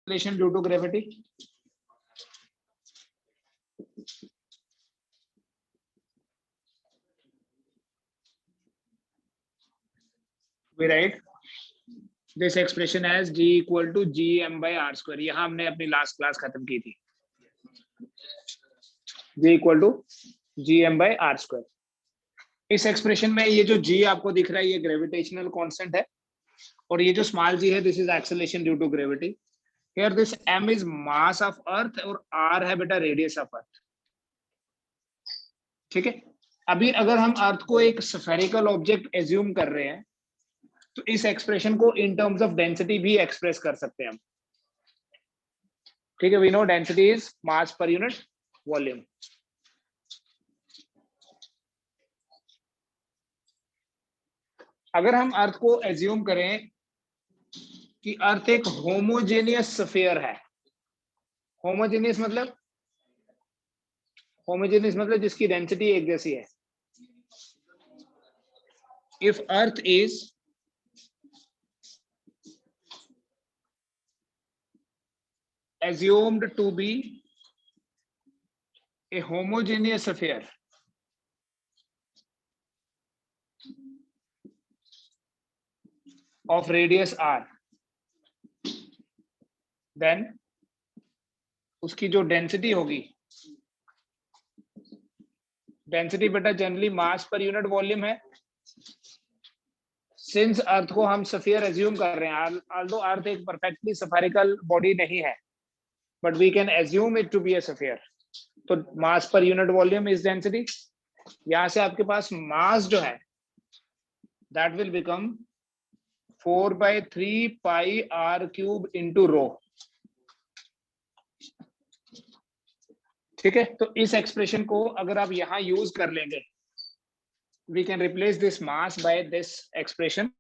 acceleration due to gravity? We write this expression as g equal to gm by r square. यहाँ हमने अपनी last class खत्म की थी. g equal to gm by r square. इस expression में ये जो g आपको दिख रहा है ये ग्रेविटेशनल कांस्टेंट है और ये जो स्मॉल g है this is acceleration due to gravity. Here this m is mass of earth और r है बेटा रेडियस ऑफ अर्थ. ठीक है. अभी अगर हम अर्थ को एक स्फेरिकल ऑब्जेक्ट एज्यूम कर रहे हैं तो इस एक्सप्रेशन को इन टर्म्स ऑफ डेंसिटी भी एक्सप्रेस कर सकते हैं हम. ठीक है. We know density is mass per unit volume. अगर हम अर्थ को एज्यूम करें कि अर्थ एक होमोजेनियस स्फीयर है. होमोजेनियस मतलब जिसकी डेंसिटी एक जैसी है. If earth is assumed to be a homogeneous sphere, of radius r, then उसकी जो डेंसिटी होगी, डेंसिटी बेटा जनरली मास पर यूनिट वॉल्यूम है. सिंस अर्थ को हम स्फीयर एज्यूम कर रहे हैं, although अर्थ एक परफेक्टली स्फेरिकल बॉडी नहीं है, but we can assume it to be a sphere. तो मास per unit volume is density. यहां से आपके पास मास जो है that will become 4/3 pi r cube into rho. ठीक है. तो इस एक्सप्रेशन को अगर आप यहां यूज कर लेंगे, we can replace this mass by this expression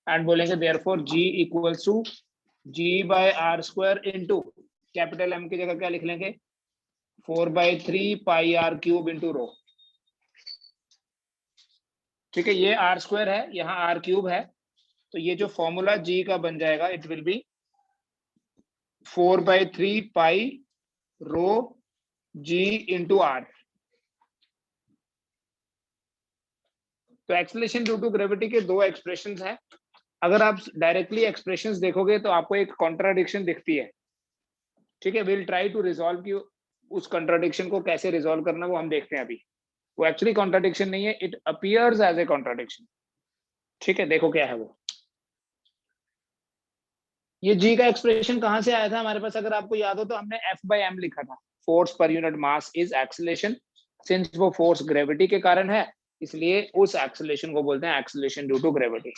and बोलेंगे therefore g equals to g by r square into capital M की जगह क्या लिख लेंगे 4/3 pi r cube into rho. ठीक है. ये r स्क्वायर है, यहाँ r क्यूब है, तो ये जो फॉर्मूला g का बन जाएगा it will be 4/3 pi rho g into r. तो एक्सेलरेशन ड्यू टू ग्रेविटी के दो एक्सप्रेशंस हैं. अगर आप डायरेक्टली एक्सप्रेशंस देखोगे तो आपको एक कॉन्ट्राडिक्शन दिखती है. ठीक है. विल ट्राई टू रिजॉल्व कि उस कॉन्ट्राडिक्शन को कैसे रिजॉल्व करना वो हम देखते हैं अभी. वो एक्चुअली कॉन्ट्राडिक्शन नहीं है, it appears as a contradiction. ठीक है. देखो क्या है वो. ये जी का एक्सप्रेशन कहां से आया था हमारे पास, अगर आपको याद हो तो हमने F/m लिखा था. Force per unit mass is acceleration. Since वो फोर्स ग्रेविटी के कारण है इसलिए उस एक्सेलरेशन को बोलते हैं एक्सेलरेशन ड्यू टू ग्रेविटी.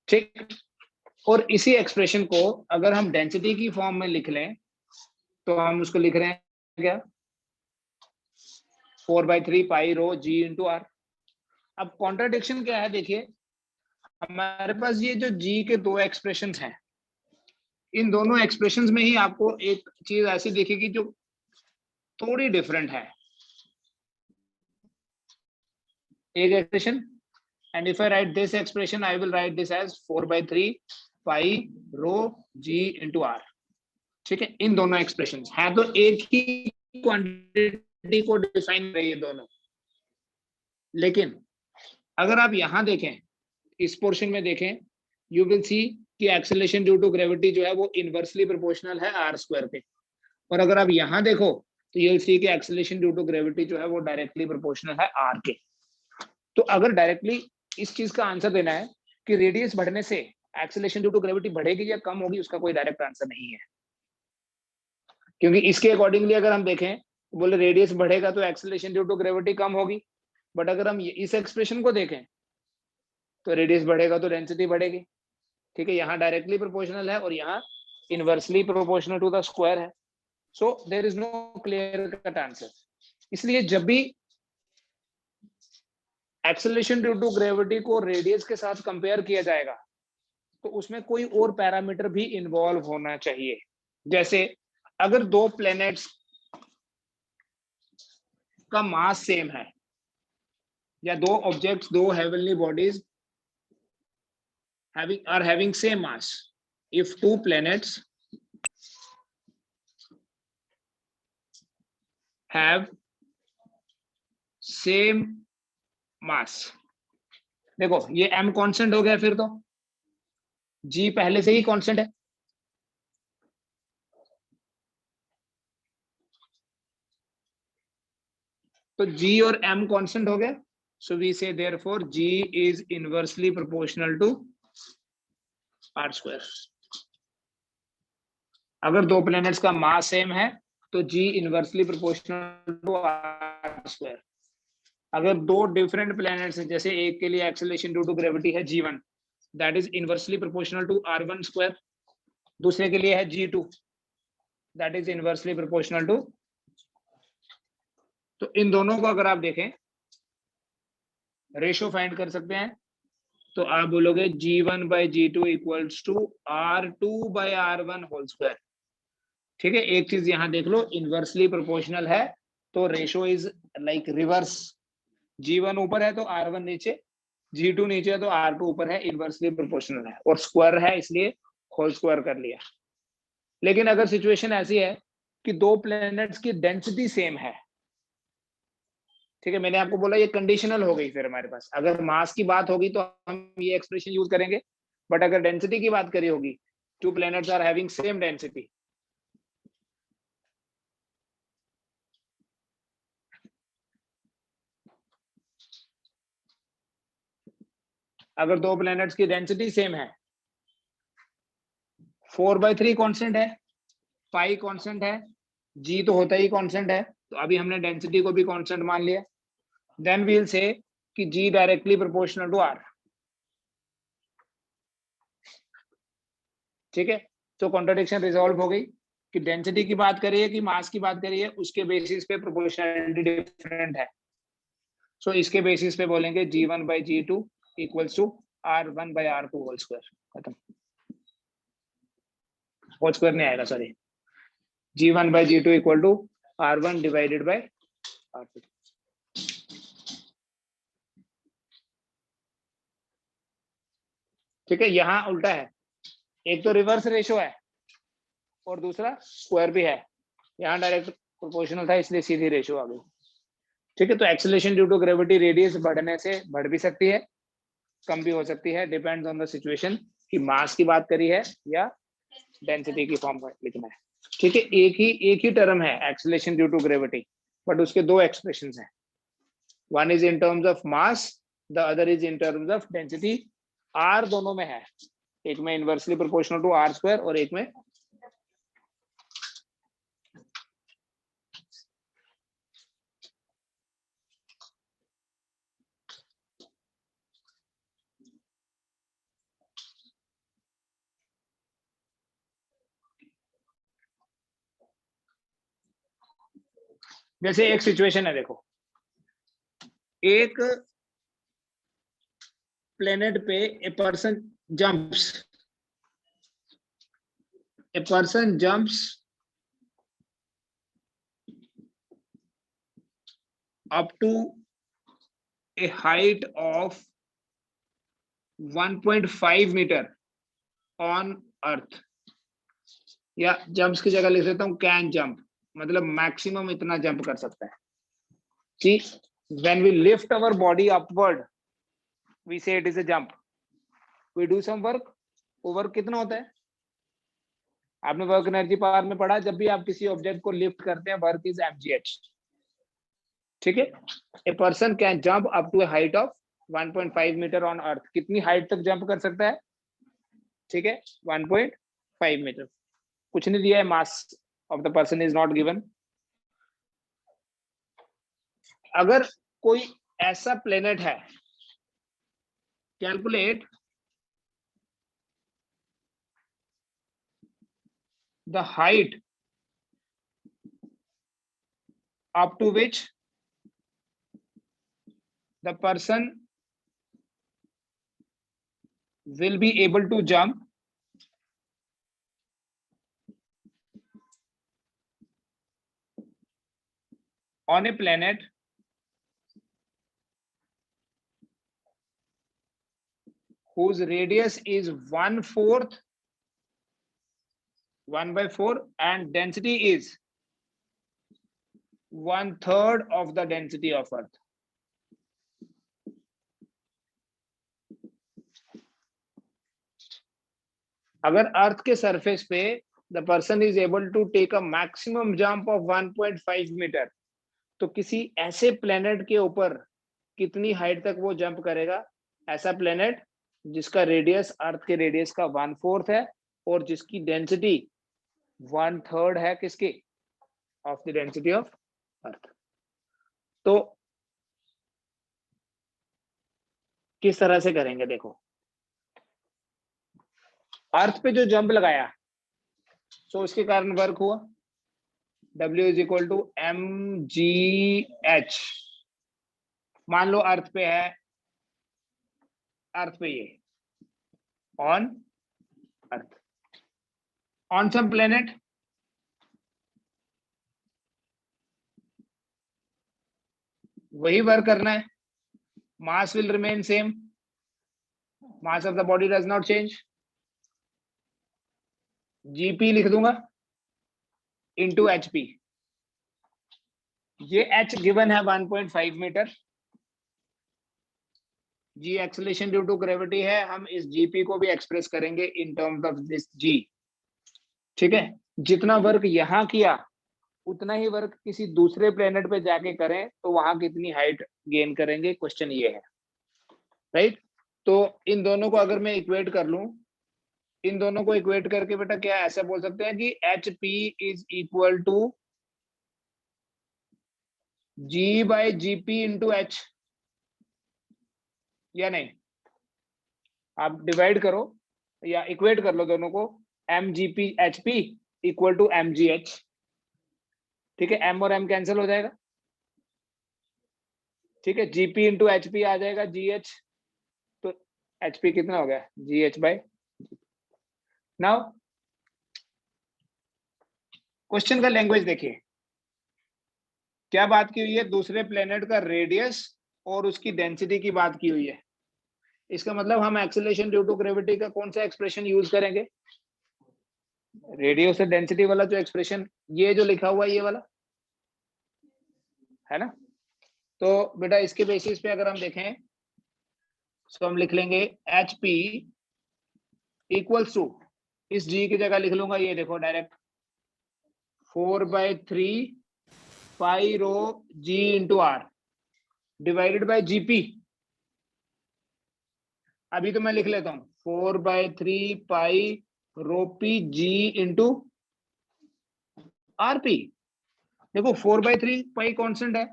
ठीक. और इसी एक्सप्रेशन को अगर हम डेंसिटी की फॉर्म में लिख लें तो हम उसको लिख रहे हैं क्या 4/3 pi rho g into r. अब कॉन्ट्राडिक्शन क्या है देखिए, हमारे पास ये जो g के दो एक्सप्रेशंस हैं, इन दोनों एक्सप्रेशंस में ही आपको एक चीज ऐसी दिखेगी जो थोड़ी डिफरेंट है. एक expression, and if I write this expression I will write this as 4/3 pi rho g into r. ठीक है. इन दोनों एक्सप्रेशंस हैं तो एक ही क्वांटिटी को डिफाइन कर रही है दोनों. लेकिन अगर आप यहां देखें, इस पोर्शन में देखें, यू विल सी कि एक्सेलरेशन ड्यू टू ग्रेविटी जो है वो इनवर्सली प्रोपोर्शनल है r स्क्वायर पे. और अगर आप यहां देखो तो यू विल सी कि एक्सेलरेशन ड्यू टू ग्रेविटी जो है वो डायरेक्टली प्रोपोर्शनल है r के. तो अगर डायरेक्टली इस चीज का आंसर देना है कि रेडियस बढ़ने से एक्सेलरेशन ड्यू टू ग्रेविटी बढ़ेगी या कम होगी, उसका कोई डायरेक्ट आंसर नहीं है. क्योंकि इसके अकॉर्डिंगली अगर हम देखें बोले रेडियस बढ़ेगा तो एक्सेलरेशन ड्यू टू ग्रेविटी कम होगी. बट अगर हम इस एक्सप्रेशन को देखें तो रेडियस बढ़ेगा तो डेंसिटी बढ़ेगी. ठीक है. यहाँ डायरेक्टली प्रोपोर्शनल है और यहाँ inversely proportional to the square है. So there is no clear cut answer. इसलिए जब भी एक्सेलरेशन ड्यू टू ग्रेविटी को रेडियस के साथ कंपेयर किया जाएगा तो उसमें कोई और पैरामीटर भी इन्वॉल्व होना चाहिए. जैसे अगर दो प्लैनेट्स का मास सेम है या दो ऑब्जेक्ट्स, दो heavenly bodies having same mass. If two planets have same mass. देखो ये m कांस्टेंट हो गया, फिर तो g पहले से ही कांस्टेंट है, तो g और m कांस्टेंट हो गया. So we say therefore g is inversely proportional to r square. अगर दो प्लैनेट्स का मास सेम है तो g inversely proportional to r square. अगर दो डिफरेंट प्लैनेट्स हैं, जैसे एक के लिए एक्सेलरेशन ड्यू टू ग्रेविटी है g1, that is inversely proportional to r1 square. दूसरे के लिए है g2, that is inversely proportional to. तो इन दोनों को अगर आप देखें, रेशो फाइंड कर सकते हैं, तो आप बोलोगे g1 by g2 equals to r2 by r1 whole square. ठीक है, एक चीज यहां देख लो, इनवर्सली प्रोपोर्शनल है तो ratio is like reverse. g1 ऊपर है तो r1 नीचे, g2 नीचे है तो r2 ऊपर है, इनवर्सली प्रोपोर्शनल है, और स्क्वायर है इसलिए होल स्क्वायर कर लिया. लेकिन अगर सिचुएशन ऐसी है कि दो प्लैनेट्स की डेंसिटी सेम है, ठीक है, मैंने आपको बोला ये कंडीशनल हो गई. फिर हमारे पास अगर मास की बात होगी तो हम ये एक्सप्रेशन यूज करेंगे, बट अगर डेंसिटी की बात करी होगी, two planets are having same density, अगर दो प्लैनेट्स की डेंसिटी सेम है, 4/3 कांस्टेंट है, पाई कांस्टेंट है, g तो होता ही कांस्टेंट है, तो अभी हमने डेंसिटी को भी कांस्टेंट मान लिया. देन वी विल से कि g directly proportional to r. ठीक है, तो कॉन्ट्रडिक्शन रिजॉल्व हो गई कि डेंसिटी की बात करिए कि मास की बात करिए, उसके बेसिस पे प्रोपोर्शनलिटी डिफरेंट है. सो इसके बेसिस पे बोलेंगे g1 by g2 equals to r1 by r2 whole square. खत्म. होल स्क्वायर नहीं आएगा, sorry, g1 by g2 equal to r1 divided by r2. ठीक है, यहाँ उल्टा है, एक तो रिवर्स रेशो है और दूसरा स्क्वायर भी है. यहाँ डायरेक्ट प्रोपोर्शनल था इसलिए सीधी रेशो आ गई. ठीक है, तो acceleration due to gravity radius बढ़ने से बढ़ भी सकती है, कम भी हो सकती है, डिपेंड्स ऑन द सिचुएशन कि मास की बात करी है या डेंसिटी की फॉर्म में लिखना है. ठीक है, एक ही टर्म है acceleration due to gravity, but उसके दो एक्सप्रेशंस हैं. One is in terms of mass, the other is in terms of density. R दोनों में है, एक में inversely proportional to r square और एक में जैसे एक सिचुएशन है, देखो एक प्लेनेट पे a person jumps up to a height of 1.5 metre on earth, या जंप्स की जगह लिख देता हूं कैन जंप, मतलब मैक्सिमम इतना जंप कर सकता है. कि when we lift our body upward we say it is a jump. we do some work, वो वर्क कितना होता है, आपने वर्क एनर्जी पावर में पढ़ा, जब भी आप किसी ऑब्जेक्ट को लिफ्ट करते हैं वर्क इज mgh. ठीक है, a person can jump up to a height of 1.5 metre on earth. कितनी हाइट तक जंप कर सकता है, ठीक है, 1.5 मीटर. कुछ नहीं दिया है, मास of the person is not given. अगर कोई ऐसा प्लेनेट है, calculate the height up to which the person will be able to jump on a planet whose radius is 1/4, 1/4, and density is 1/3 of the density of Earth. अगर अर्थ के surface पे the person is able to take a maximum jump of 1.5 metre, तो किसी ऐसे planet के ऊपर कितनी height तक वो जंप करेगा? ऐसा प्लेनेट जिसका रेडियस अर्थ के रेडियस का 1/4 है और जिसकी डेंसिटी 1/3 है किसकी? Of the density of earth. तो किस तरह से करेंगे? देखो, अर्थ पे जो जंप लगाया, सो इसके कारण वर्क हुआ W is equal to mgh। मान लो अर्थ पे है, अर्थ पे ये on earth, on some planet वही वर्क करना है, mass will remain same, mass of the body does not change, gp लिख दूंगा इंटू एचपी। ये एच गिवन है 1.5 metre, g acceleration due to gravity है, हम इस जीपी को भी एक्सप्रेस करेंगे in terms of this g. ठीक है, जितना वर्क यहां किया उतना ही वर्क किसी दूसरे प्लेनेट पे जाके करें तो वहां कितनी हाइट गेन करेंगे, क्वेश्चन ये है, राइट। तो इन दोनों को अगर मैं इक्वेट कर लूं, इन दोनों को इक्वेट करके बेटा क्या ऐसा बोल सकते हैं कि h p is equal to g by gp into h, या नहीं? आप डिवाइड करो या इक्वेट कर लो दोनों को, M G P H P equal to M G H. ठीक है, एम और एम कैंसिल हो जाएगा, ठीक है, जीपी इंटू एच पी आ जाएगा जी एच, तो एच पी कितना हो गया? जी एच बाई। नाउ क्वेश्चन का लैंग्वेज देखिए, क्या बात की हुई है? दूसरे प्लेनेट का रेडियस और उसकी डेंसिटी की बात की हुई है। इसका मतलब हम एक्सेलरेशन ड्यू टू ग्रेविटी का कौन सा एक्सप्रेशन यूज करेंगे? रेडियस से डेंसिटी वाला जो एक्सप्रेशन, ये जो लिखा हुआ है ये वाला, है ना? तो बेटा इसके बेसिस पे अगर हम देखें तो हम लिख लेंगे एच पी इक्वल्स टू, इस जी की जगह लिख लूंगा ये देखो direct 4/3 pi rho G into R divided by GP. अभी तो मैं लिख लेता हूं 4/3 pi rho P G into R P. देखो 4/3 पाई कांस्टेंट है,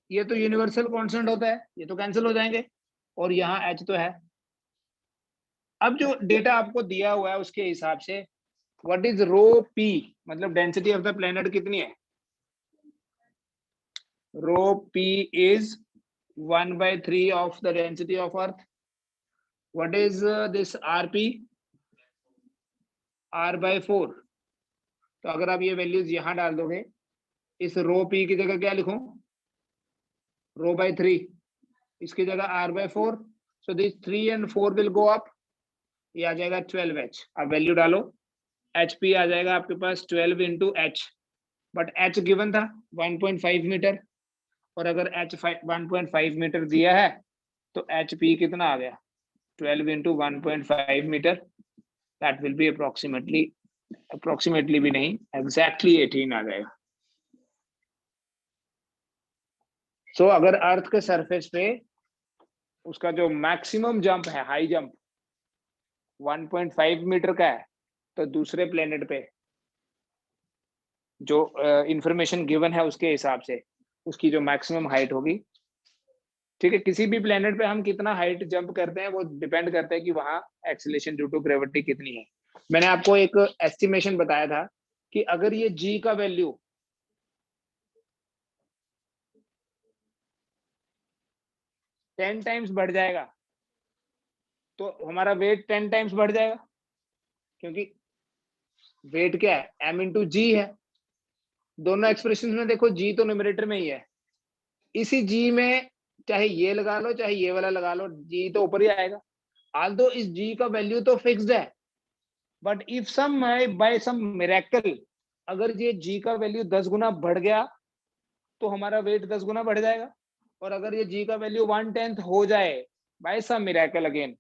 ये तो यूनिवर्सल कांस्टेंट होता है, ये तो कैंसिल हो जाएंगे, और यहाँ एच तो है। अब जो डेटा आपको दिया हुआ है उसके हिसाब से व्हाट इज रो पी, मतलब डेंसिटी ऑफ द प्लेनेट कितनी है? Rho P is 1/3 of the density of Earth. What is this R P? r/4। तो अगर आप ये वैल्यूज यहां डाल दोगे, इस रो पी की जगह क्या लिखूं? रो बाई 3, इसकी जगह r/4, so this 3 and 4 will go up, ये आ जाएगा 12h। अब वैल्यू डालो, एच पी आ जाएगा आपके पास 12 into H, but H given था 1.5 मीटर, और अगर एच 1.5 मीटर दिया है तो एच पी कितना आ गया? 12 into 1.5 metre, that will be approximately भी नहीं, एग्जैक्टली 18 आ जाएगा। सो अगर अर्थ के सरफेस पे उसका जो मैक्सिमम जंप है, हाई जंप 1.5 मीटर का है, तो दूसरे प्लेनेट पे जो इंफॉर्मेशन गिवन है उसके हिसाब से उसकी जो मैक्सिमम हाइट होगी, ठीक है, किसी भी प्लेनेट पे हम कितना हाइट जंप करते हैं वो डिपेंड करता है कि वहां एक्सीलरेशन ड्यू टू ग्रेविटी कितनी है। मैंने आपको एक एस्टिमेशन बताया था कि अगर ये जी का वैल्यू 10 टाइम्स बढ़ जाएगा तो हमारा वेट 10 टाइम्स बढ़ जाएगा, क्योंकि वेट क्या है? m इंटू जी है। दोनों एक्सप्रेशन में देखो जी तो न्यूमरेटर में ही है, इसी जी में चाहे ये लगा लो चाहे ये वाला लगा लो, जी तो ऊपर ही आएगा। आल्दो इस जी का वैल्यू तो फिक्स्ड है, but if some by some miracle अगर ये जी का वैल्यू 10 गुना बढ़ गया तो हमारा वेट 10 गुना बढ़ जाएगा। और अगर ये g का वैल्यू 1/10 हो जाए by some miracle again,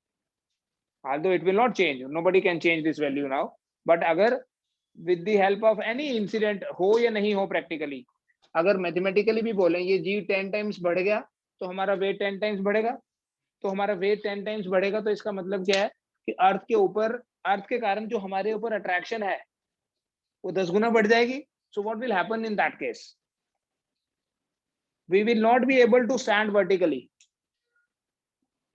although it will not change, nobody can change this value now, but अगर with the help of any incident हो या नहीं हो प्रैक्टिकली, अगर मैथमेटिकली भी बोलें ये g 10 टाइम्स बढ़ गया तो हमारा वेट 10 टाइम्स बढ़ेगा। तो हमारा वेट 10 टाइम्स बढ़ेगा तो इसका मतलब क्या है कि अर्थ के ऊपर, अर्थ के कारण जो हमारे ऊपर अट्रैक्शन है वो 10 गुना बढ़ जाएगी। So what will happen in that case, we will not be able to stand vertically.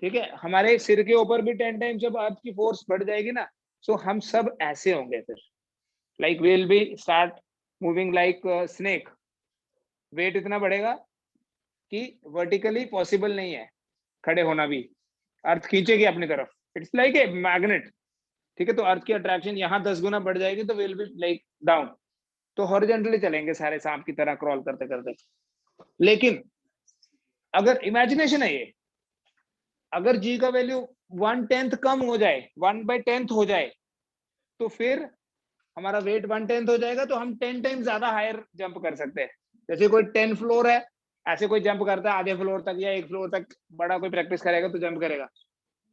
ठीक है, हमारे सिर के ऊपर भी 10 टाइम्स जब अर्थ की फोर्स बढ़ जाएगी ना, सो हम सब ऐसे होंगे फिर, like will be start moving like snake. Weight इतना बढ़ेगा कि वर्टिकली पॉसिबल नहीं है खड़े होना भी, अर्थ खींचेगी अपनी तरफ, इट्स लाइक ए मैग्नेट। ठीक है, तो अर्थ की अट्रैक्शन यहाँ 10 गुना बढ़ जाएगी तो विल बी लाइक डाउन, तो हॉरिजॉन्टली चलेंगे सारे सांप की तरह क्रॉल करते करते। लेकिन अगर इमेजिनेशन है ये, अगर g का वैल्यू 1/10 कम हो जाए, 1/10 हो जाए, तो फिर हमारा वेट 1/10 हो जाएगा तो हम 10 टाइम ज्यादा हायर जंप कर सकते हैं। जैसे कोई 10 फ्लोर है, ऐसे कोई जंप करता है आधे फ्लोर तक या 1 फ्लोर तक, बड़ा कोई प्रैक्टिस करेगा तो जंप करेगा।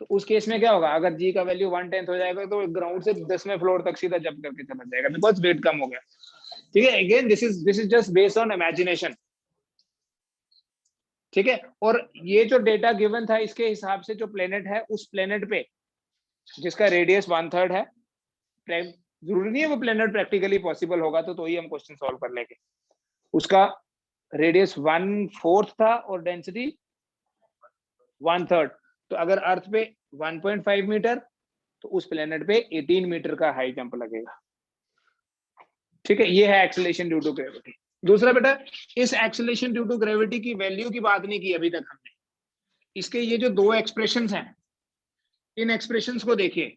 तो उस केस में क्या होगा, अगर g का वैल्यू 1/10 हो जाएगा तो ग्राउंड से 10वें फ्लोर तक सीधा जंप करके चला जाएगा, बिकॉज वेट कम हो गया। ठीक है, again this is just based on imagination. ठीक है, और ये जो डेटा गिवन था इसके हिसाब से जो प्लेनेट है, उस प्लेनेट पे जिसका रेडियस 1/3 है, जरूरी नहीं है वो प्लेनेट प्रैक्टिकली पॉसिबल होगा तो ही हम क्वेश्चन सॉल्व कर लेंगे, उसका रेडियस 1/4 था और डेंसिटी 1/3। तो अगर अर्थ पे 1.5 मीटर तो उस प्लेनेट पे 18 मीटर का हाई जंप लगेगा। ठीक है, ये है एक्सेलरेशन ड्यू टू ग्रेविटी। दूसरा बेटा, इस एक्सेलरेशन ड्यू टू ग्रेविटी की वैल्यू की बात नहीं की अभी तक हमने। इसके ये जो दो एक्सप्रेशंस हैं, इन एक्सप्रेशंस को देखिए,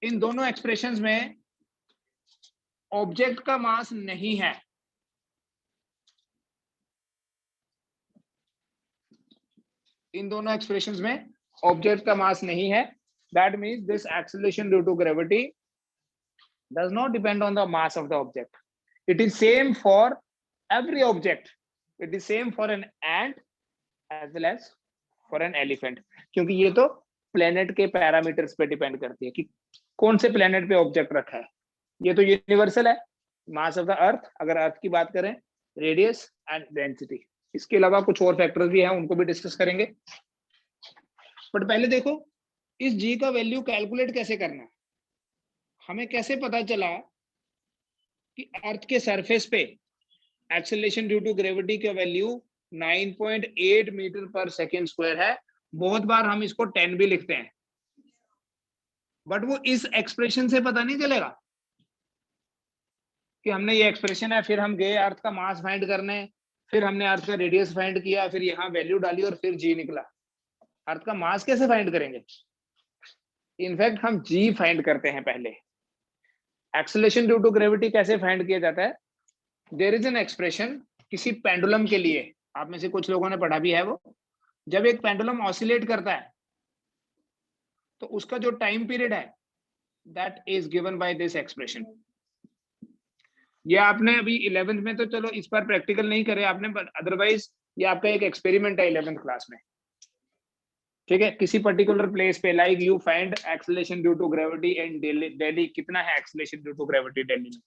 इन दोनों एक्सप्रेशंस में ऑब्जेक्ट का मास नहीं है। इन दोनों एक्सप्रेशंस में ऑब्जेक्ट का मास नहीं है। That means this acceleration due to gravity does not depend on the mass of the object. It is same for every object. It is same for an ant as well as for an elephant. क्योंकि ये तो planet के parameters पे depend करती है कि कौन से प्लेनेट पे ऑब्जेक्ट रखा है। ये तो यूनिवर्सल है, मास ऑफ द अर्थ, अगर अर्थ की बात करें, रेडियस एंड डेंसिटी। इसके अलावा कुछ और फैक्टर्स भी हैं, उनको भी डिस्कस करेंगे। बट पहले देखो इस जी का वैल्यू कैलकुलेट कैसे करना है। हमें कैसे पता चला कि अर्थ के सरफेस पे एक्सेलरेशन ड्यू टू ग्रेविटी का वैल्यू 9.8 मीटर पर सेकेंड स्क्वायर है। बहुत बार हम इसको 10 भी लिखते हैं, बट वो इस एक्सप्रेशन से पता नहीं चलेगा कि हमने ये एक्सप्रेशन है, फिर हम गए अर्थ का मास फाइंड करने, फिर हमने अर्थ का रेडियस फाइंड किया, फिर यहाँ वैल्यू डाली और फिर जी निकला। अर्थ का मास कैसे फाइंड करेंगे? इनफैक्ट हम जी फाइंड करते हैं पहले। एक्सेलरेशन ड्यू टू ग्रेविटी कैसे फाइंड किया जाता है? देयर इज एन एक्सप्रेशन किसी पेंडुलम के लिए, आप में से कुछ लोगों ने पढ़ा भी है वो। जब एक पेंडुलम ऑसिलेट करता है तो उसका जो टाइम पीरियड है that is given by this expression. ये आपने अभी 11th में तो चलो इस पर प्रैक्टिकल नहीं करे आपने, बट अदरवाइज ये आपका एक एक्सपेरिमेंट है 11th क्लास में। ठीक है, किसी पर्टिकुलर प्लेस पे like you find acceleration due to gravity in Delhi. Delhi कितना है acceleration due to gravity Delhi में?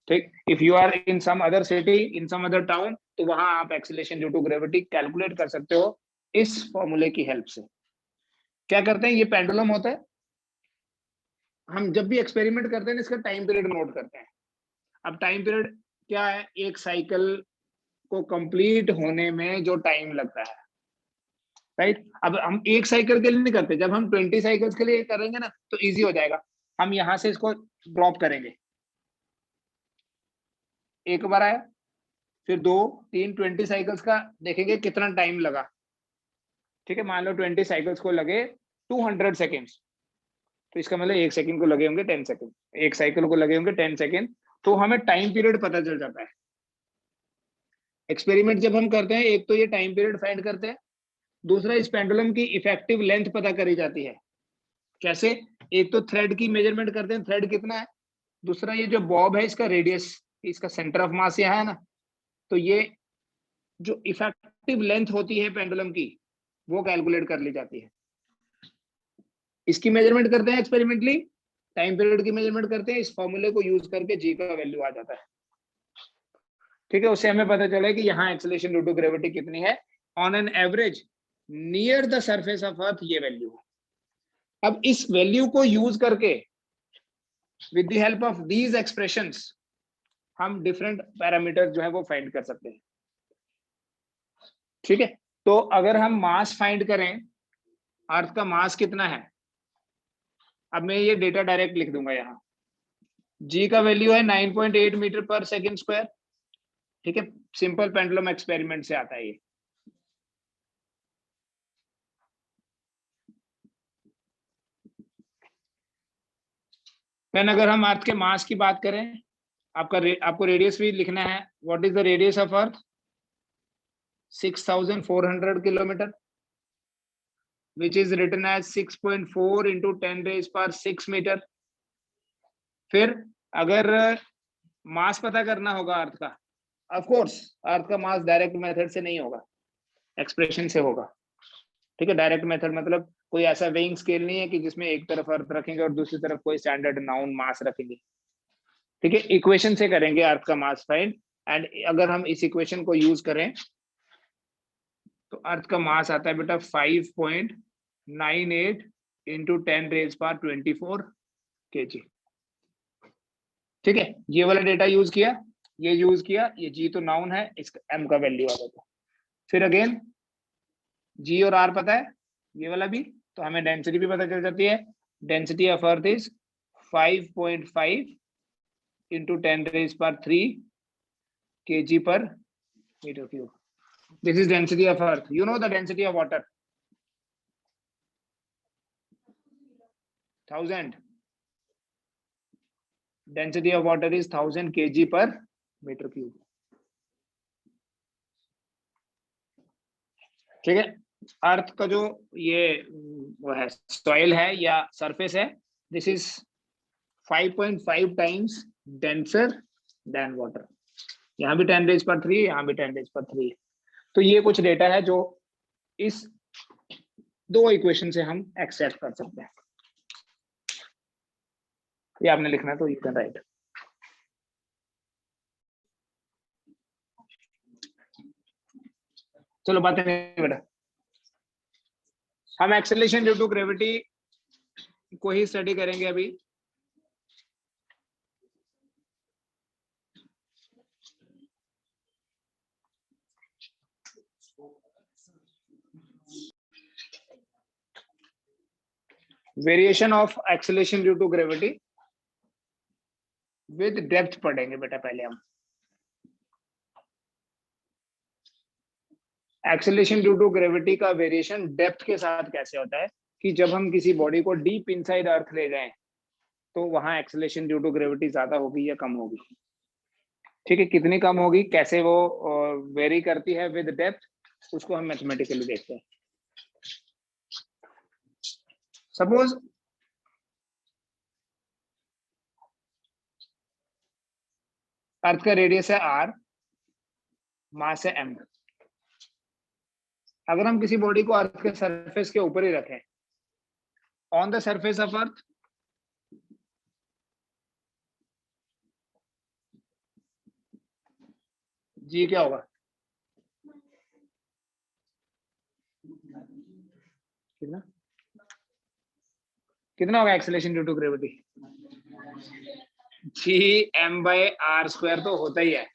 ठीक, if you are in some other city, in some other town, तो वहां आप acceleration due to gravity calculate कर सकते हो इस फॉर्मूले की हेल्प से। क्या करते हैं, ये पेंडुलम होता है, हम जब भी एक्सपेरिमेंट करते हैं इसका टाइम पीरियड नोट करते हैं। अब टाइम पीरियड क्या है? एक साइकिल को कंप्लीट होने में जो टाइम लगता है, राइट। अब हम एक साइकिल के लिए नहीं करते, जब हम 20 साइकिल्स के लिए करेंगे ना तो इजी हो जाएगा। हम यहां से इसको ड्रॉप करेंगे, एक बार आया, फिर 2 3 20 साइकिल्स का देखेंगे कितना टाइम लगा। ठीक है, मान लो 20 साइकिल्स को लगे 200 सेकेंड्स, तो इसका मतलब एक सेकंड को लगे होंगे 10 सेकंड, एक साइकिल को लगे होंगे 10 सेकंड। तो हमें टाइम पीरियड पता चल जाता है। एक्सपेरिमेंट जब हम करते हैं, एक तो ये टाइम पीरियड फाइंड करते हैं, दूसरा इस पेंडुलम की इफेक्टिव लेंथ पता करी जाती है। कैसे? एक तो थ्रेड की मेजरमेंट करते हैं, थ्रेड कितना है, दूसरा ये जो बॉब है इसका रेडियस, इसका सेंटर ऑफ मास यहाँ है ना, तो ये जो इफेक्टिव लेंथ होती है पेंडुलम की वो कैलकुलेट कर ली जाती है। इसकी मेजरमेंट करते हैं एक्सपेरिमेंटली, टाइम पीरियड की मेजरमेंट करते हैं, इस फॉर्मूले को यूज करके जी का वैल्यू आ जाता है। ठीक है, उससे हमें पता चला कि यहाँ एक्सेलरेशन ड्यू टू ग्रेविटी कितनी है on an average near the surface of अर्थ, ये वैल्यू है। अब इस वैल्यू को यूज करके with the help of these expressions हम डिफरेंट पैरामीटर जो है वो फाइंड कर सकते हैं। ठीक है, तो अगर हम मास फाइंड करें, अर्थ का मास कितना है, अब मैं ये डेटा डायरेक्ट लिख दूंगा यहाँ। जी का वैल्यू है 9.8 मीटर पर सेकंड स्क्वायर। ठीक है, सिंपल पेंडुलम एक्सपेरिमेंट से आता है ये। देन अगर हम अर्थ के मास की बात करें, आपको रेडियस भी लिखना है। What is the radius of earth? 6400 kilometre, which is written as 6.4 into 10 raised power 6 metre. फिर अगर मास पता करना होगा अर्थ का, ऑफ कोर्स अर्थ का मास डायरेक्ट मेथड से नहीं होगा, एक्सप्रेशन से होगा। ठीक है, डायरेक्ट मेथड मतलब कोई ऐसा वेइंग स्केल नहीं है कि जिसमें एक तरफ अर्थ रखेंगे और दूसरी तरफ कोई स्टैंडर्ड नाउन मास रखेंगे। ठीक है, इक्वेशन से करेंगे अर्थ का मास फाइंड। एंड अगर हम इस इक्वेशन को यूज करें तो अर्थ का मास आता है बेटा 5.98 इंटू 10 रेज पावर 24 kg। ठीक है, ये वाला डेटा यूज किया, ये यूज किया, ये जी तो नाउन है, इसका एम का वैल्यू आ जाता है। फिर अगेन जी और आर पता है, ये वाला भी, तो हमें डेंसिटी भी पता चल जाती है। Density of earth is 5.5 into 10 raise power 3 kg per meter cube. This is density of earth. You know the density of water? 1000. Density of water is 1000 kg per meter cube. ठीक है, अर्थ का जो ये वो है सॉइल है या surface है, this is 5.5 times denser then water. यहाँ भी 10 रेज पर 3, यहाँ भी 10 रेज पर 3। तो ये कुछ डेटा है जो इस दो इक्वेशन से हम एक्सट्रैक्ट कर सकते हैं। ये आपने लिखना है तो यू कैन राइट। चलो बातें नहीं बेटा, हम एक्सेलरेशन ड्यू टू ग्रेविटी को ही स्टडी करेंगे अभी। Variation of acceleration due to gravity with depth पढ़ेंगे बेटा पहले हम। एक्सेलरेशन ड्यू टू ग्रेविटी का वेरिएशन डेप्थ के साथ कैसे होता है कि जब हम किसी बॉडी को डीप इनसाइड अर्थ ले जाएं तो वहां एक्सेलरेशन ड्यू टू ग्रेविटी ज्यादा होगी या कम होगी। ठीक है, कितनी कम होगी, कैसे वो वेरी करती है विद डेप्थ, उसको हम मैथमेटिकली देखते हैं। सपोज अर्थ का रेडियस है r, मास है m। अगर हम किसी बॉडी को अर्थ के सरफेस के ऊपर ही रखें, on the surface of Earth, G क्या होगा? कितना कितना होगा acceleration due to gravity? G m/r² तो होता ही है।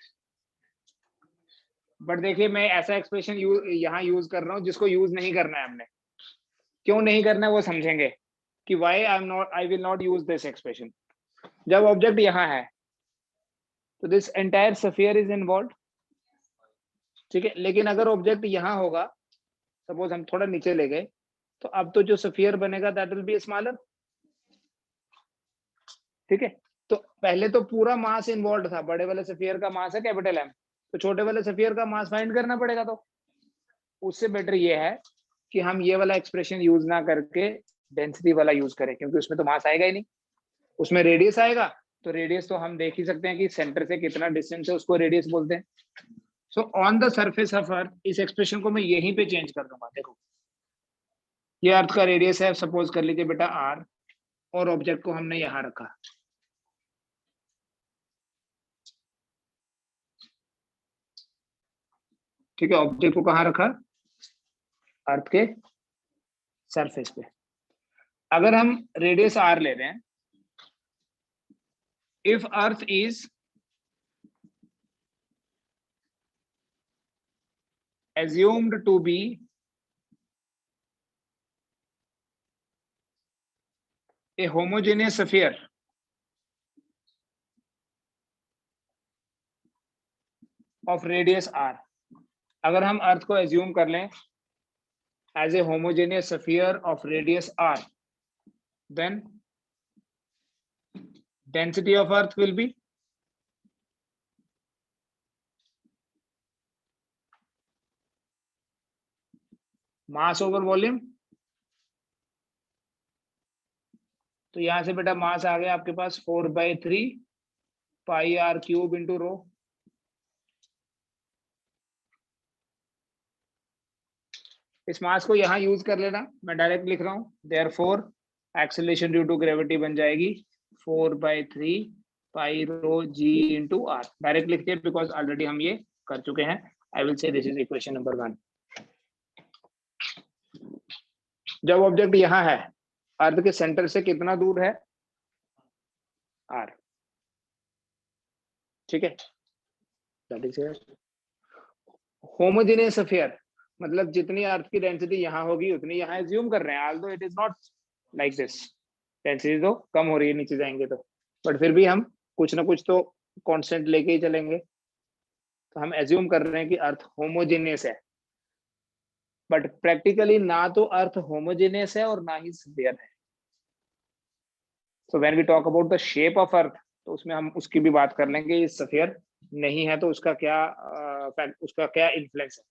बट देखिए मैं ऐसा एक्सप्रेशन यहाँ यूज कर रहा हूँ जिसको यूज नहीं करना है हमने। क्यों नहीं करना है वो समझेंगे कि why I will not use this expression. जब ऑब्जेक्ट यहाँ है तो this entire sphere is involve. ठीक है, लेकिन अगर ऑब्जेक्ट यहाँ होगा, सपोज हम थोड़ा नीचे ले गए, तो अब तो जो स्फीयर बनेगा दैट विल बी स्मॉलर। ठीक है, तो पहले तो पूरा मास इन्वॉल्व था, बड़े वाले स्फीयर का मास है कैपिटल M, तो छोटे वाले स्फीयर का मास फाइंड करना पड़ेगा। तो उससे बेटर ये है कि हम ये वाला एक्सप्रेशन यूज ना करके डेंसिटी वाला यूज करें, क्योंकि उसमें तो मास आएगा ही नहीं, उसमें रेडियस आएगा। तो रेडियस तो हम देख ही सकते हैं कि सेंटर से कितना डिस्टेंस है, उसको रेडियस बोलते हैं। So on the surface of अर्थ, इस एक्सप्रेशन को मैं यहीं पे चेंज कर दूंगा। देखो ये अर्थ का रेडियस है, सपोज कर लीजिए बेटा r, और ऑब्जेक्ट को हमने यहां रखा। ठीक है, ऑब्जेक्ट को कहां रखा? अर्थ के सरफेस पे। अगर हम रेडियस r ले रहे हैं, if earth is assumed to be a homogeneous sphere of radius r, अगर हम अर्थ को एज्यूम कर लें as a homogeneous sphere of radius r, then density of earth will be mass over volume। तो यहां से बेटा मास आ गया आपके पास 4/3 पाई r क्यूब इंटू रो। इस मास को यहां यूज कर लेना, मैं डायरेक्ट लिख रहा हूं, therefore acceleration due to gravity बन जाएगी 4/3 pi rho G into R. Direct लिखते हैं बिकॉज ऑलरेडी हम ये कर चुके हैं। I will say this is equation number 1। जब ऑब्जेक्ट यहां है, अर्थ के सेंटर से कितना दूर है? r। ठीक है, होमोजेनियस स्फीयर मतलब जितनी अर्थ की डेंसिटी यहाँ होगी उतनी यहाँ एज्यूम कर रहे हैं, although it is not like this. Density तो कम हो रही है नीचे जाएंगे तो, बट फिर भी हम कुछ ना कुछ तो कांस्टेंट लेके ही चलेंगे। तो हम एज्यूम कर रहे हैं कि अर्थ होमोजेनियस है, बट प्रैक्टिकली ना तो अर्थ होमोजेनियस है और ना ही स्फीयर है। So when we talk about the shape of earth, तो उसमें हम उसकी भी बात कर लेंगे। ये स्फीयर नहीं है तो उसका क्या इन्फ्लुएंस है।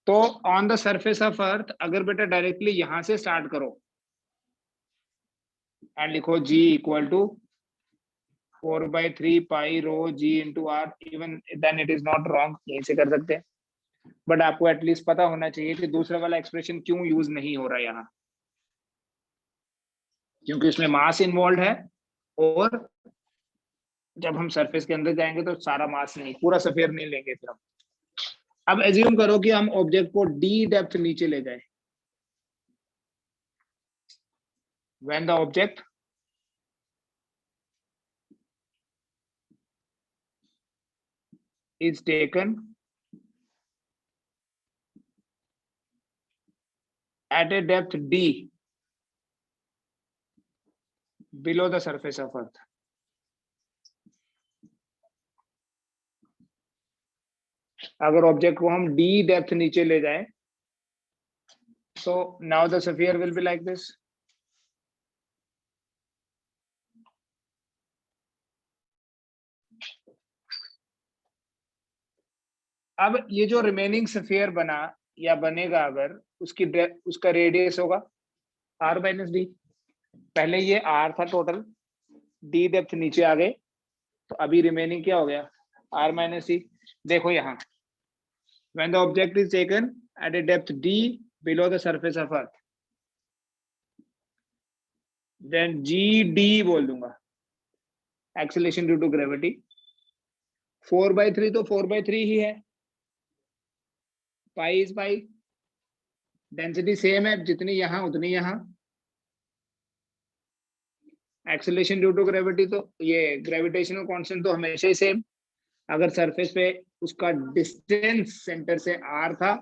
तो ऑन द सरफेस ऑफ अर्थ अगर बेटा डायरेक्टली यहां से स्टार्ट करो एंड लिखो g equal to 4/3 pi rho g into R, even then it is not wrong, यहीं से कर सकते हैं। बट आपको एटलीस्ट पता होना चाहिए कि दूसरा वाला एक्सप्रेशन क्यों यूज नहीं हो रहा यहाँ, क्योंकि उसमें मास इन्वॉल्व है, और जब हम सरफेस के अंदर जाएंगे तो सारा मास नहीं, पूरा स्फीयर नहीं लेंगे फिर हम। अब एज्यूम करो कि हम ऑब्जेक्ट को d डेप्थ नीचे ले जाए। When the object is taken at a depth d below the surface of earth। अगर ऑब्जेक्ट को हम d डेप्थ नीचे ले जाएं, so now the sphere will be like this। अब ये जो रिमेनिंग स्फीयर बना या बनेगा, अगर उसका रेडियस होगा r माइनस डी। पहले ये r था टोटल, d डेप्थ नीचे आ गए, तो अभी रिमेनिंग क्या हो गया? r minus D. देखो यहाँ, when the object is taken at a depth d below the surface of earth, then gd बोल दूंगा, एक्सेलरेशन ड्यू टू ग्रेविटी। 4/3 तो 4/3 ही है, pi is pi, density same है, जितनी यहाँ उतनी यहाँ। एक्सेलरेशन ड्यू टू ग्रेविटी, तो ये ग्रेविटेशनल कांस्टेंट तो हमेशा ही सेम। अगर सरफेस पे उसका डिस्टेंस सेंटर से r था,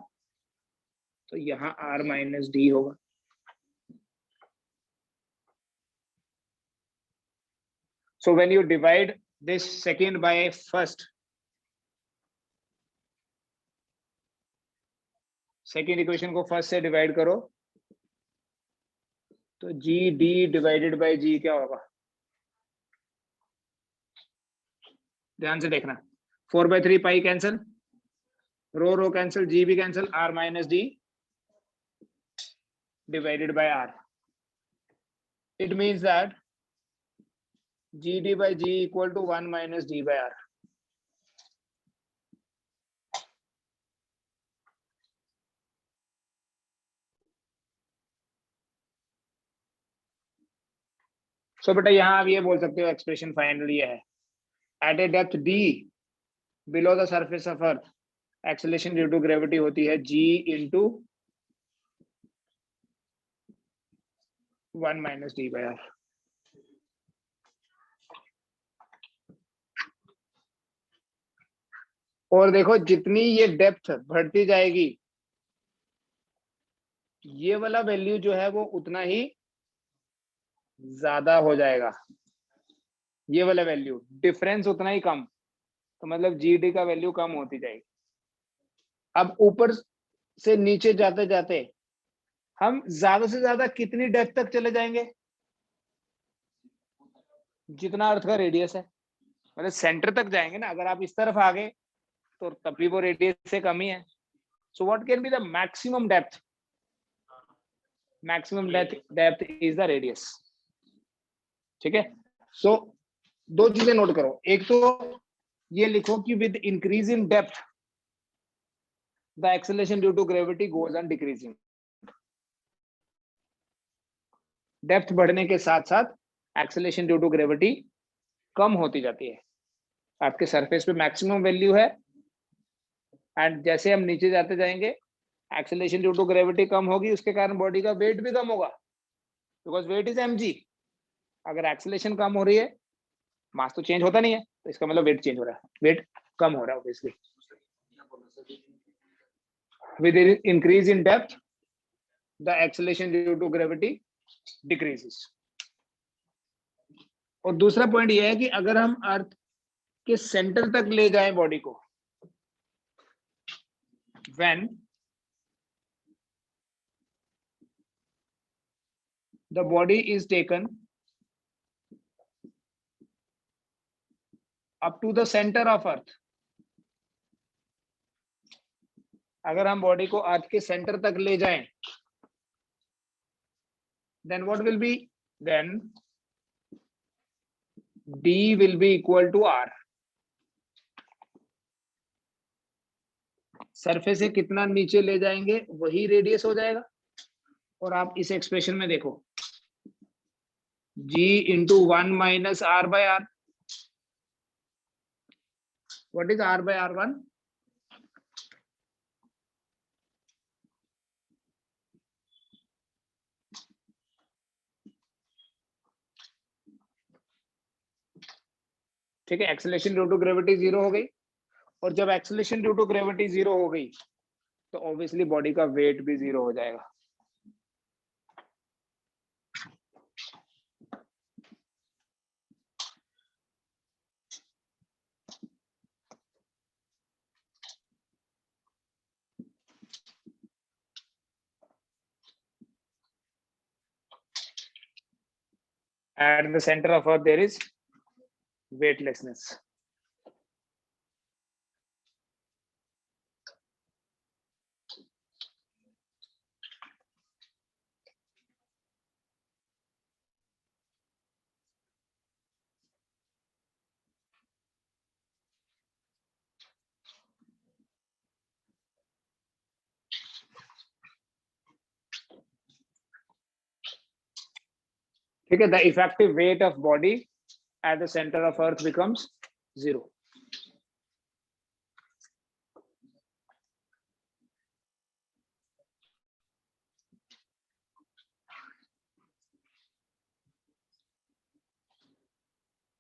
तो यहाँ r माइनस डी होगा। So when you divide this second by first, second equation को फर्स्ट से डिवाइड करो, तो जी डी डिवाइडेड बाय जी क्या होगा? ध्यान से देखना, 4/3 पाई कैंसिल, रो रो कैंसिल, जी भी cancel, r minus D divided by r। It means that G D by G equal to 1 minus D by R. So बेटा यहाँ आप ये बोल सकते हो एक्सप्रेशन फाइनल ये है, at a depth d below the surface of earth acceleration due to gravity होती है g into 1 minus d by r। और देखो जितनी ये डेप्थ बढ़ती जाएगी ये वाला वैल्यू जो है वो उतना ही ज्यादा हो जाएगा, ये वाला वैल्यू डिफरेंस उतना ही कम, तो मतलब जी डी का वैल्यू कम होती जाएगी। अब ऊपर से नीचे जाते जाते हम ज्यादा से ज्यादा कितनी डेप्थ तक चले जाएंगे, जितना अर्थ का रेडियस है, मतलब सेंटर तक जाएंगे ना। अगर आप इस तरफ आ गए तो तब भी वो रेडियस से कम ही है। So what can be the maximum depth? Maximum depth is the radius. ठीक है, सो दो चीजें नोट करो, एक तो ये लिखो कि with increase in depth the acceleration due to gravity goes on decreasing. Depth बढ़ने के साथ साथ एक्सेलरेशन ड्यू टू ग्रेविटी कम होती जाती है। आपके सरफेस पे मैक्सिमम वैल्यू है एंड जैसे हम नीचे जाते जाएंगे एक्सेलरेशन ड्यू टू ग्रेविटी कम होगी, उसके कारण बॉडी का वेट भी कम होगा, बिकॉज वेट इज mg। अगर एक्सेलरेशन कम हो रही है, मास तो चेंज होता नहीं है, तो इसका मतलब वेट चेंज हो रहा है, वेट कम हो रहा है obviously. With increase in depth the acceleration due to gravity decreases. और दूसरा पॉइंट ये है कि अगर हम अर्थ के सेंटर तक ले जाएं बॉडी को, when the body is taken up to the center of earth, अगर हम बॉडी को अर्थ के सेंटर तक ले जाएं, then what will be? Then d will be equal to r। Surface से कितना नीचे ले जाएंगे वही रेडियस हो जाएगा। और आप इस एक्सप्रेशन में देखो g into 1 minus r by r। What is r by r1? ठीक है, acceleration due to gravity zero हो गई, और जब acceleration due to gravity zero हो गई तो ऑब्वियसली बॉडी का वेट भी जीरो हो जाएगा। At the center of earth there is weightlessness। ठीक है, the effective weight of body at the centre of earth becomes zero.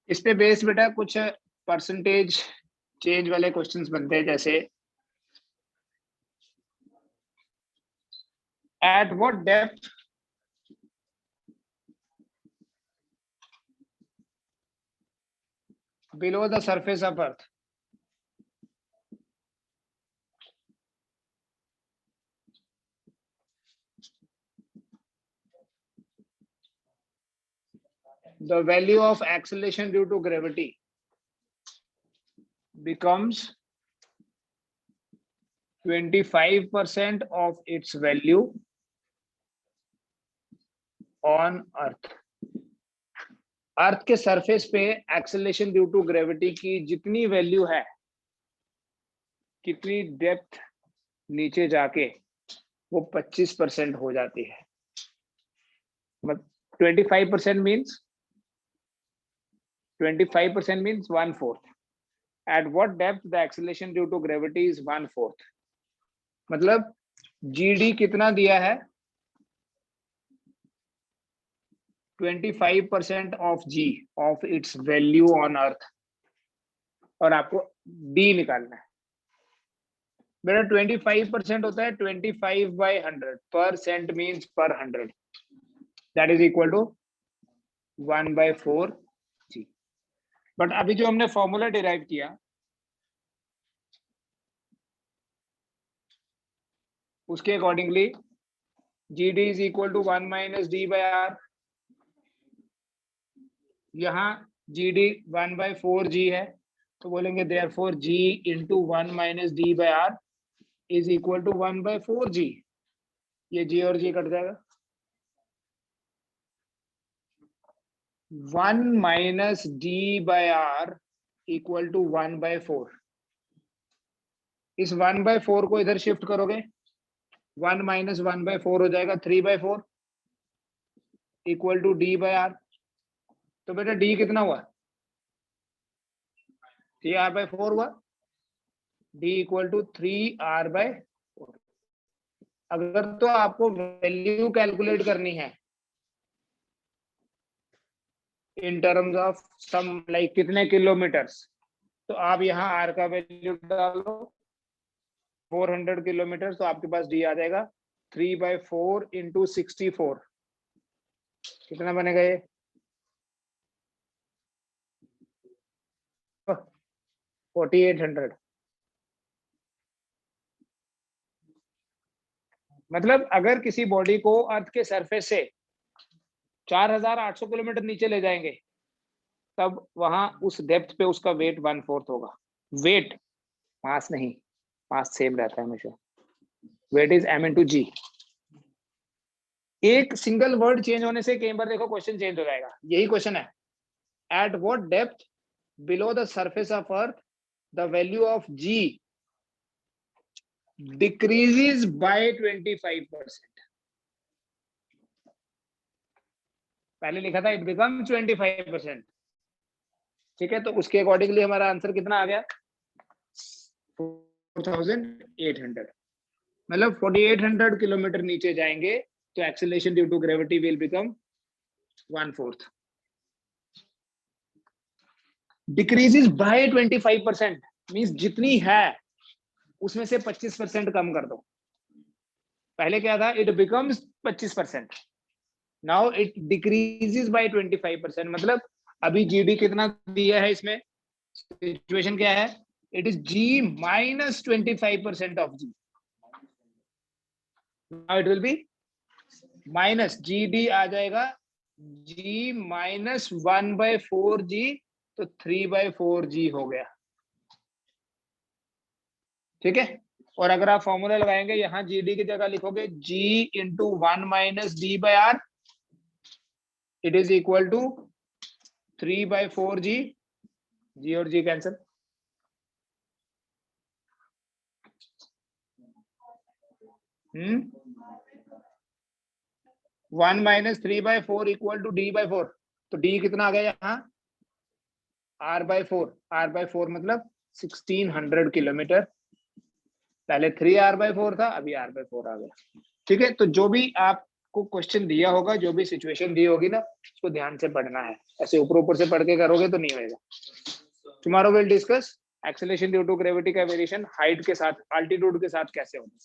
इस पे बेस बेटा कुछ परसेंटेज चेंज वाले क्वेश्चंस बनते हैं, जैसे at what depth below the surface of earth the value of acceleration due to gravity becomes 25% of its value on earth। अर्थ के surface पे एक्सेलरेशन ड्यू टू ग्रेविटी की जितनी वैल्यू है, कितनी डेप्थ नीचे जाके वो 25% हो जाती है। मतलब 25% means 25% means 1/4. At what depth the acceleration due to gravity is 1/4. मतलब GD कितना दिया है? 25% of G of its value on earth, और आपको D निकालना है। बेटा 25% होता है 25/100, परसेंट मीन्स पर 100, that is equal to 1/4 G। But अभी जो हमने फॉर्मूला डिराइव किया उसके accordingly GD is equal to 1 - D/R। यहाँ GD 1/4 G है, तो बोलेंगे therefore G into 1 - D/R is equal to 1/4 G। ये G और G कट जाएगा। 1 - D/R इक्वल टू 1/4। इस 1/4 को इधर शिफ्ट करोगे, 1 - 1/4 हो जाएगा 3/4 इक्वल टू D/R। तो बेटा D कितना हुआ? 3R/4 हुआ। D equal to 3R/4। अगर तो आपको वैल्यू कैलकुलेट करनी है in terms of some like कितने किलोमीटर्स, तो आप यहाँ R का वैल्यू डालो 400 किलोमीटर, तो आपके पास D आ जाएगा 3/4 इंटू 64। कितना बनेगा ये? 4800। मतलब अगर किसी बॉडी को अर्थ के सरफेस से 4800 किलोमीटर नीचे ले जाएंगे, तब वहां उस डेप्थ पे उसका वेट 1/4 होगा। वेट, मास नहीं, मास सेम रहता है हमेशा। Weight is m into g। एक सिंगल वर्ड चेंज होने से कई बार देखो क्वेश्चन चेंज हो जाएगा। यही क्वेश्चन है, at what depth below the surface of earth the value of g decreases by 25%। पहले लिखा था इट बिकम्स 25%। ठीक है, तो उसके अकॉर्डिंगली हमारा आंसर कितना आ गया? 4800। मतलब 4800 किलोमीटर नीचे जाएंगे तो acceleration due to gravity will become 1/4। Decreases by 25% means जितनी है उसमें से 25% कम कर दो। पहले क्या था? It becomes 25%, now it decreases by 25%। मतलब अभी GD कितना दिया है इसमें? सिचुएशन क्या है? It is G minus 25% of G। now it will be minus GD आ जाएगा G minus 1/4 G, तो 3/4 G हो गया। ठीक है, और अगर आप फॉर्मूला लगाएंगे यहाँ GD की जगह लिखोगे G into 1 - D/R, it is equal to 3/4 G। G और G cancel. Hmm, 1 - 3/4 equal to D/4। तो D कितना आ गया यहाँ? R/4। R/4 मतलब 1600 किलोमीटर। पहले 3R/4 था, अभी R/4 आ गया। ठीक है, तो जो भी आपको क्वेश्चन दिया होगा, जो भी सिचुएशन दी होगी ना, उसको ध्यान से पढ़ना है। ऐसे ऊपर ऊपर से पढ़ के करोगे तो नहीं होगा। Tomorrow will discuss acceleration due to gravity का वेरिएशन हाइट के साथ, अल्टीट्यूड के साथ कैसे होता है।